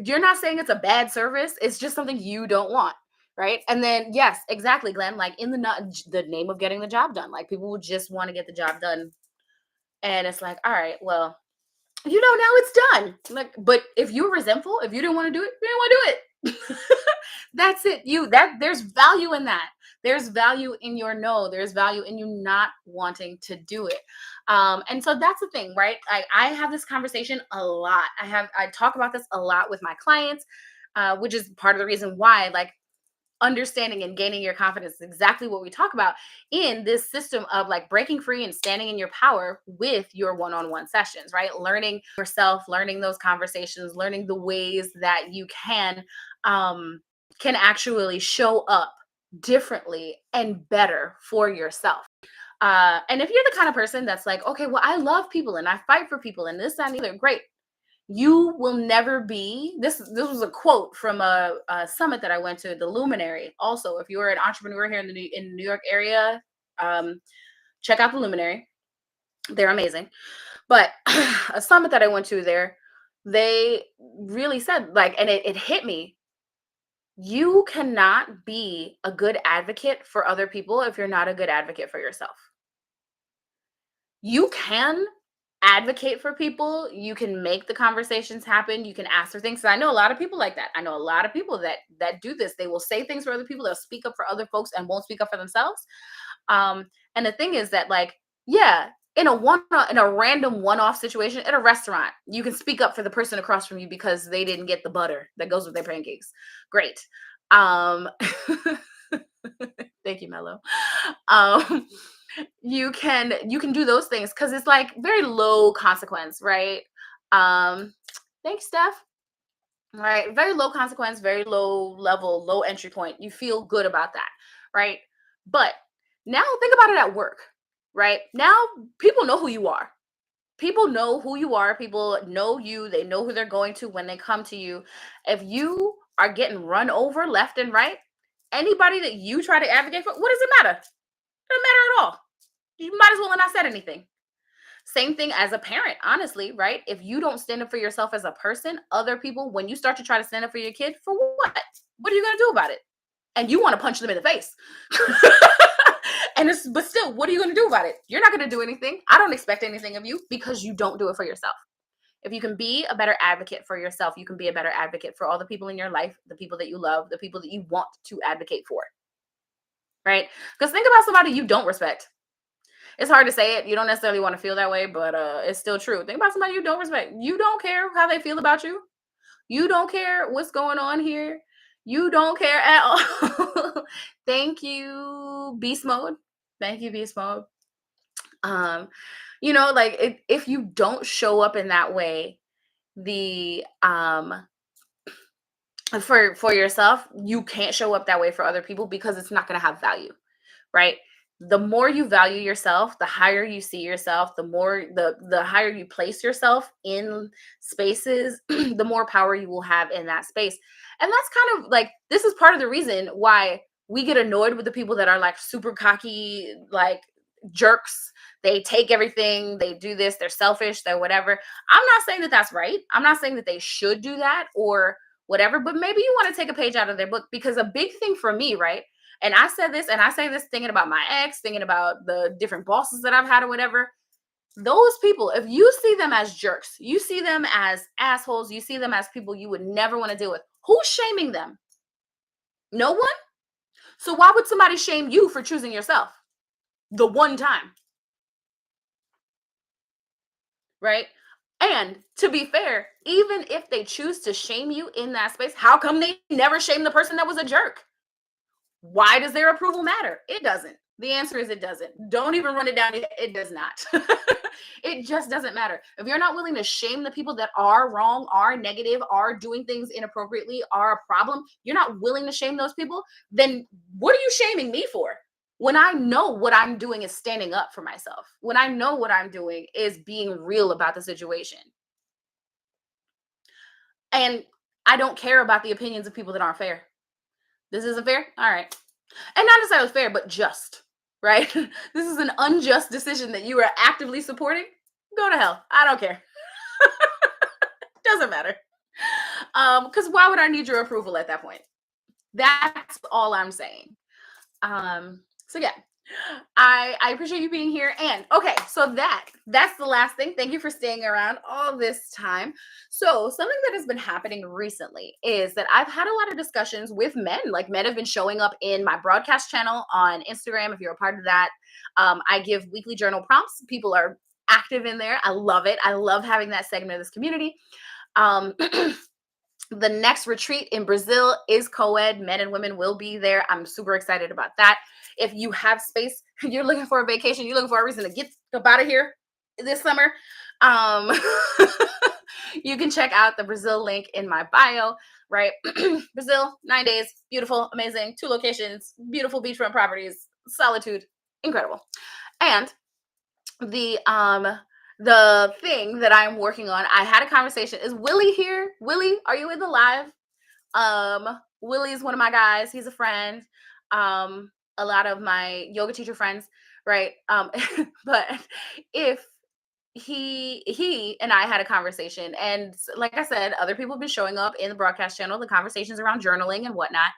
you're not saying it's a bad service. It's just something you don't want." Right. And then, yes, exactly, Glenn. Like in the name of getting the job done, like people would just want to get the job done. And it's like, all right, well, now it's done. Like, but if you're resentful, if you didn't want to do it, you didn't want to do it. That's it. There's value in that. There's value in your no. There's value in you not wanting to do it. And so that's the thing, right? I have this conversation a lot. I talk about this a lot with my clients, which is part of the reason why, like, understanding and gaining your confidence is exactly what we talk about in this system of like breaking free and standing in your power with your one-on-one sessions, right? Learning yourself, learning those conversations, learning the ways that you can actually show up differently and better for yourself. And if you're the kind of person that's like, okay, well, I love people and I fight for people and this, that, and the other, great. You will never be this was a quote from a summit that I went to, the Luminary. Also, if you're an entrepreneur here in the New York area, check out the Luminary. They're amazing. But a summit that I went to there, they really said, like, and it hit me, you cannot be a good advocate for other people if you're not a good advocate for yourself. You can advocate for people, you can make the conversations happen, you can ask for things. I know a lot of people like that. I know a lot of people that do this. They will say things for other people, they'll speak up for other folks and won't speak up for themselves. And the thing is that, like, yeah, in a random one-off situation at a restaurant, you can speak up for the person across from you because they didn't get the butter that goes with their pancakes. Great. um Thank you, Mello. um you can do those things because it's like very low consequence, right? Thanks, Steph. Right, very low consequence, very low level, low entry point. You feel good about that, right? But now think about it at work. Right now, people know who you are. People know who you are. People know you. They know who they're going to when they come to you. If you are getting run over left and right, anybody that you try to advocate for, what does it matter? It doesn't matter at all. You might as well have not said anything. Same thing as a parent, honestly, right? If you don't stand up for yourself as a person, other people, when you start to try to stand up for your kid, for what? What are you going to do about it? and you want to punch them in the face. But still, what are you going to do about it? You're not going to do anything. I don't expect anything of you because you don't do it for yourself. If you can be a better advocate for yourself, you can be a better advocate for all the people in your life, the people that you love, the people that you want to advocate for, right? Because think about somebody you don't respect. It's hard to say it. You don't necessarily want to feel that way, but it's still true. Think about somebody you don't respect. You don't care how they feel about you. You don't care what's going on here. You don't care at all. Thank you, beast mode. Thank you, beast mode. Like if you don't show up in that way, the for yourself, you can't show up that way for other people because it's not going to have value, right? The more you value yourself, the higher you see yourself, the higher you place yourself in spaces, the more power you will have in that space. And that's kind of like, this is part of the reason why we get annoyed with the people that are like super cocky, like jerks. They take everything, they do this, they're selfish, they're whatever. I'm not saying that that's right. I'm not saying that they should do that or whatever, but maybe you want to take a page out of their book, because a big thing for me, right? And I said this, and I say this thinking about my ex, thinking about the different bosses that I've had or whatever. Those people, if you see them as jerks, you see them as assholes, you see them as people you would never want to deal with, who's shaming them? No one. So why would somebody shame you for choosing yourself the one time? Right? And to be fair, even if they choose to shame you in that space, how come they never shame the person that was a jerk? Why does their approval matter? It doesn't. The answer is it doesn't. Don't even run it down. It does not. It just doesn't matter. If you're not willing to shame the people that are wrong, are negative, are doing things inappropriately, are a problem, you're not willing to shame those people, then what are you shaming me for? When I know what I'm doing is standing up for myself, when I know what I'm doing is being real about the situation. And I don't care about the opinions of people that aren't fair. This isn't fair? All right. And not necessarily fair, but just, right? This is an unjust decision that you are actively supporting. Go to hell. I don't care. Doesn't matter. Because why would I need your approval at that point? That's all I'm saying. So yeah, I appreciate you being here. And okay, so that's the last thing. Thank you for staying around all this time. So something that has been happening recently is that I've had a lot of discussions with men. Like, men have been showing up in my broadcast channel on Instagram. If you're a part of that, I give weekly journal prompts. People are active in there. I love it. I love having that segment of this community. Um, the next retreat in Brazil is co-ed. Men and women will be there. I'm super excited about that. If you have space, you're looking for a vacation, you're looking for a reason to get up out of here this summer, you can check out the Brazil link in my bio, right? Brazil, 9 days, beautiful, amazing, 2 locations, beautiful beachfront properties, solitude, incredible. And the thing that I'm working on, I had a conversation. Is Willie here? Willie, are you in the live? Willie is one of my guys. He's a friend. A lot of my yoga teacher friends, right? But if he and I had a conversation, and like I said, other people have been showing up in the broadcast channel, the conversations around journaling and whatnot.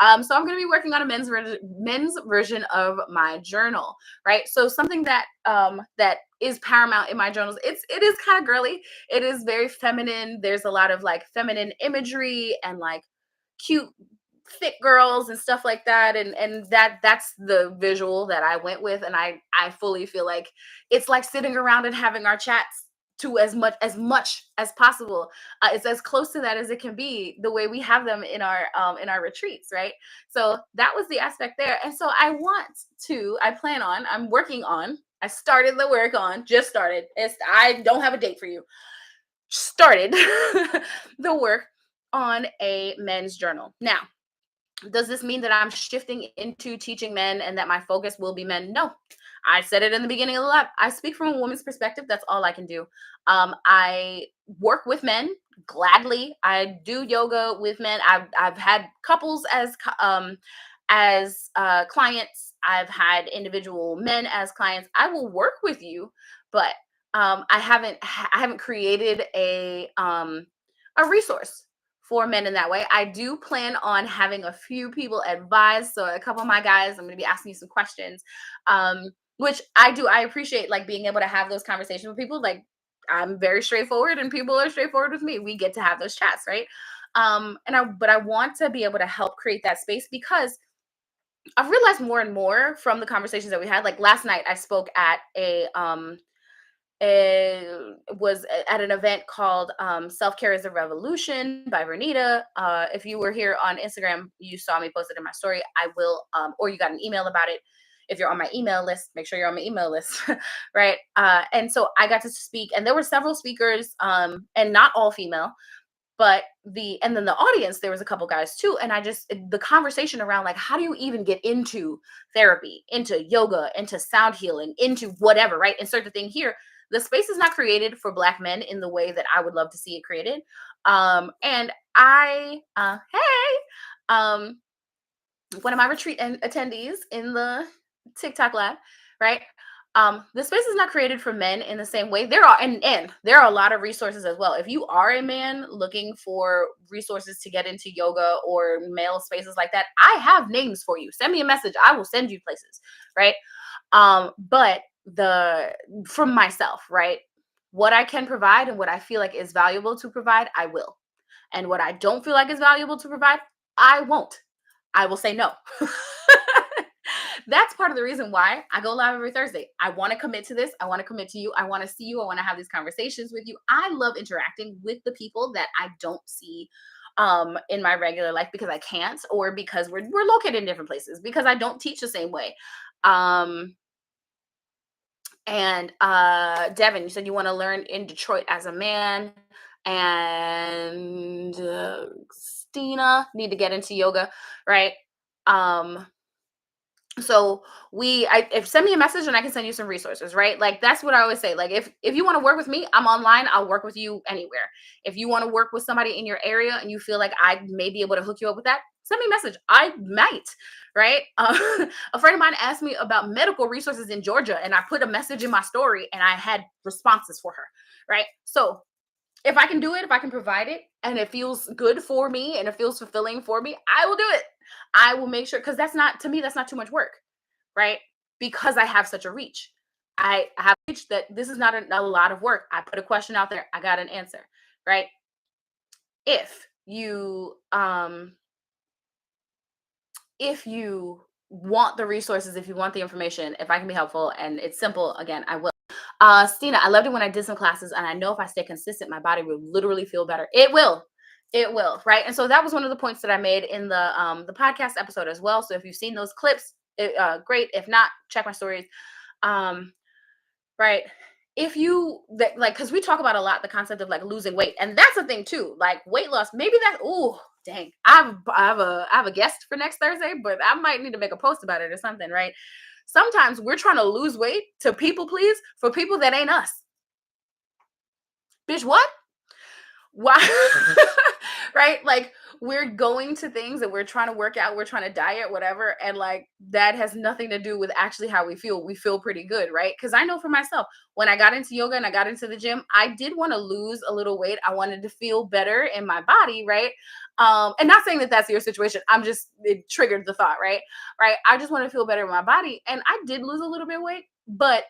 So I'm going to be working on a men's version of my journal, right? So something that that is paramount in my journals. It is kind of girly. It is very feminine. There's a lot of like feminine imagery and like cute thick girls and stuff like that, and that's the visual that I went with. And I fully feel like it's like sitting around and having our chats to as much as possible. It's as close to that as it can be, the way we have them in our retreats, right? So that was the aspect there. And so I'm working on, I started the work on, just started, I don't have a date for you, started the work on a men's journal. Now, does this mean that I'm shifting into teaching men and that my focus will be men? No. I said it in the beginning of the live. I speak from a woman's perspective. That's all I can do. I work with men gladly. I do yoga with men. I've had couples as clients. I've had individual men as clients. I will work with you, but I haven't created a resource for men in that way. I do plan on having a few people advise. So a couple of my guys, I'm going to be asking you some questions, which I do. I appreciate like being able to have those conversations with people. Like I'm very straightforward and people are straightforward with me. We get to have those chats, right? But I want to be able to help create that space because I've realized more and more from the conversations that we had. Like last night, I spoke at was at an event called Self Care is a Revolution by Vernita. If you were here on Instagram, you saw me posted in my story. I will, or you got an email about it. If you're on my email list, make sure you're on my email list, right? And so I got to speak, and there were several speakers, and not all female, but and then the audience, there was a couple guys too, and the conversation around like how do you even get into therapy, into yoga, into sound healing, into whatever, right? Insert the thing here. The space is not created for Black men in the way that I would love to see it created. And I hey, one of my retreat attendees in the TikTok lab, right? The space is not created for men in the same way. There are and there are a lot of resources as well. If you are a man looking for resources to get into yoga or male spaces like that, I have names for you. Send me a message. I will send you places, right? But the from myself, right? What I can provide and what I feel like is valuable to provide, I will. And what I don't feel like is valuable to provide, I won't. I will say no. That's part of the reason why I go live every Thursday. I want to commit to this. I want to commit to you. I want to see you. I want to have these conversations with you. I love interacting with the people that I don't see in my regular life because I can't, or because we're located in different places, because I don't teach the same way. And Devin, you said you want to learn in Detroit as a man, and Stina need to get into yoga, right? So if send me a message and I can send you some resources, right? Like that's what I always say. Like if you want to work with me, I'm online. I'll work with you anywhere. If you want to work with somebody in your area and you feel like I may be able to hook you up with that, send me a message. I might, right? A friend of mine asked me about medical resources in Georgia, and I put a message in my story, and I had responses for her, right? So if I can do it, if I can provide it, and it feels good for me and it feels fulfilling for me, I will do it. I will make sure, because that's not, to me, that's not too much work, right? Because I have such a reach. I have reached that this is not a lot of work. I put a question out there, I got an answer, right? If you want the resources, if you want the information, if I can be helpful and it's simple, again, I will. Stina, I loved it when I did some classes, and I know if I stay consistent, my body will literally feel better. It will. It will, right? And so that was one of the points that I made in the podcast episode as well. So if you've seen those clips, great. If not, check my stories. Right. If you like, because we talk about a lot the concept of like losing weight, and that's a thing too. Like weight loss, maybe that. Oh, dang! I have a guest for next Thursday, but I might need to make a post about it or something, right? Sometimes we're trying to lose weight to people please for people that ain't us. Bitch, what? Why? Right? Like we're going to things that we're trying to work out, we're trying to diet, whatever, and like that has nothing to do with actually how we feel. We feel pretty good, right? Because I know for myself, when I got into yoga and I got into the gym, I did want to lose a little weight. I wanted to feel better in my body, right? And not saying that that's your situation. It triggered the thought, right? Right. I just want to feel better in my body. And I did lose a little bit of weight, but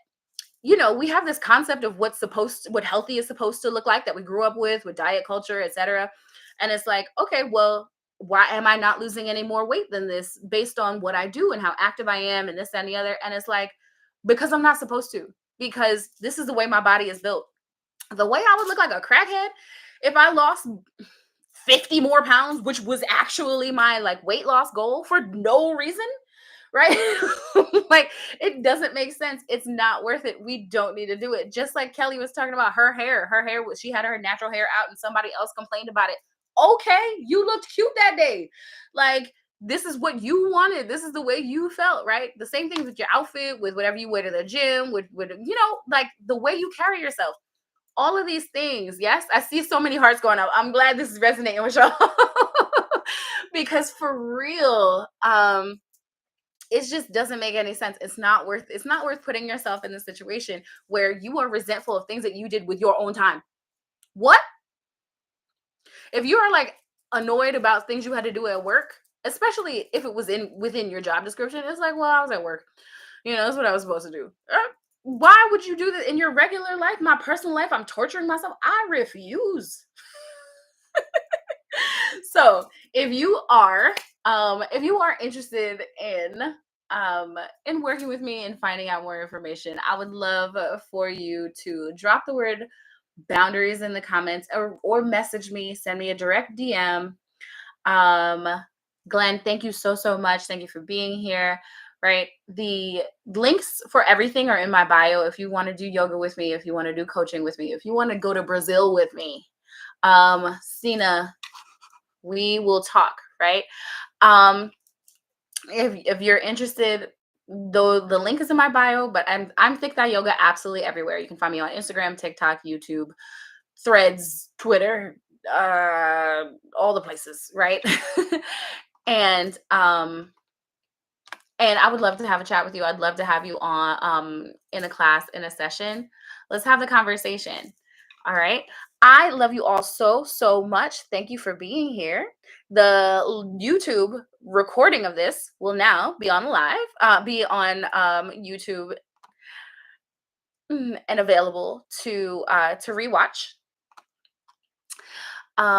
we have this concept of what healthy is supposed to look like that we grew up with diet culture, etc. And it's like, okay, well, why am I not losing any more weight than this based on what I do and how active I am and this and the other? And it's like, because I'm not supposed to, because this is the way my body is built. The way I would look like a crackhead if I lost 50 more pounds, which was actually my like weight loss goal for no reason, right? Like it doesn't make sense. It's not worth it. We don't need to do it. Just like Kelly was talking about her hair. She had her natural hair out and somebody else complained about it. Okay, you looked cute that day. Like this is what you wanted. This is the way you felt, right? The same thing with your outfit, with whatever you wear to the gym, with like the way you carry yourself. All of these things. Yes, I see so many hearts going up. I'm glad this is resonating with y'all. Because for real, it just doesn't make any sense. It's not worth putting yourself in the situation where you are resentful of things that you did with your own time. What? If you are like, annoyed about things you had to do at work, especially if it was in within your job description. It's like, well, I was at work. That's what I was supposed to do. Why would you do that in your regular life? My personal life, I'm torturing myself. I refuse. So if you are interested in working with me and finding out more information, I would love for you to drop the word boundaries in the comments, or message me, send me a direct DM. um Glenn, thank you so much. Thank you for being here. Right, the links for everything are in my bio. If you want to do yoga with me, if you want to do coaching with me, if you want to go to Brazil with me, Cena, we will talk. Right. um if you're interested, though, the link is in my bio, but I'm Thick Thigh Yoga absolutely everywhere. You can find me on Instagram, TikTok, YouTube, Threads, Twitter, all the places, right? and and I would love to have a chat with you. I'd love to have you on in a class, in a session. Let's have the conversation. All right. I love you all so much. Thank you for being here. The YouTube recording of this will now be on be on YouTube, and available to rewatch.